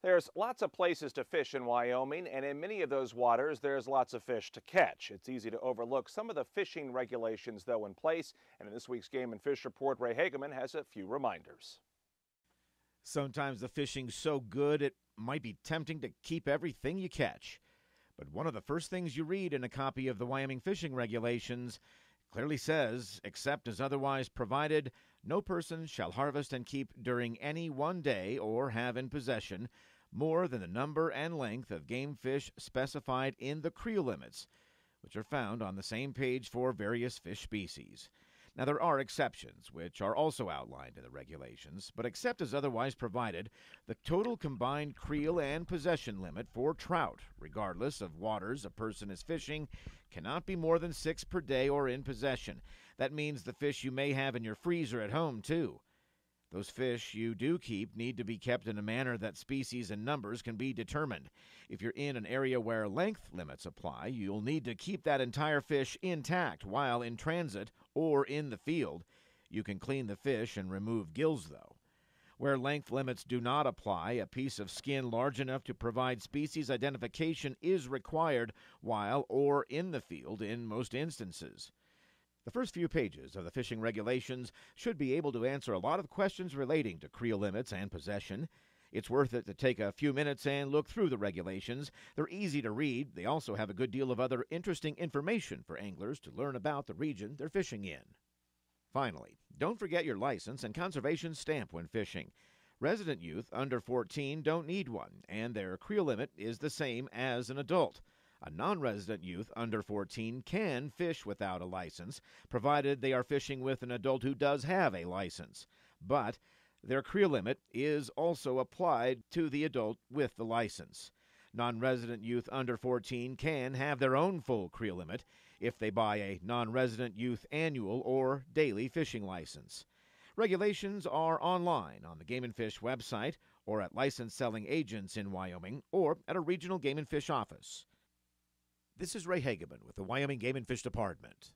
There's lots of places to fish in Wyoming, and in many of those waters, there's lots of fish to catch. It's easy to overlook some of the fishing regulations, though, in place. And in this week's Game and Fish Report, Ray Hageman has a few reminders. Sometimes the fishing's so good it might be tempting to keep everything you catch. But one of the first things you read in a copy of the Wyoming fishing regulations clearly says, except as otherwise provided, no person shall harvest and keep during any one day or have in possession more than the number and length of game fish specified in the Creel limits, which are found on the same page for various fish species. Now, there are exceptions, which are also outlined in the regulations, but except as otherwise provided, the total combined creel and possession limit for trout, regardless of waters a person is fishing, cannot be more than 6 per day or in possession. That means the fish you may have in your freezer at home, too. Those fish you do keep need to be kept in a manner that species and numbers can be determined. If you're in an area where length limits apply, you'll need to keep that entire fish intact while in transit or in the field. You can clean the fish and remove gills, though. Where length limits do not apply, a piece of skin large enough to provide species identification is required while or in the field in most instances. The first few pages of the fishing regulations should be able to answer a lot of questions relating to creel limits and possession. It's worth it to take a few minutes and look through the regulations. They're easy to read. They also have a good deal of other interesting information for anglers to learn about the region they're fishing in. Finally, don't forget your license and conservation stamp when fishing. Resident youth under 14 don't need one, and their creel limit is the same as an adult. A non-resident youth under 14 can fish without a license, provided they are fishing with an adult who does have a license. But their creel limit is also applied to the adult with the license. Non-resident youth under 14 can have their own full creel limit if they buy a non-resident youth annual or daily fishing license. Regulations are online on the Game and Fish website or at licensed selling agents in Wyoming or at a regional Game and Fish office. This is Ray Hageman with the Wyoming Game and Fish Department.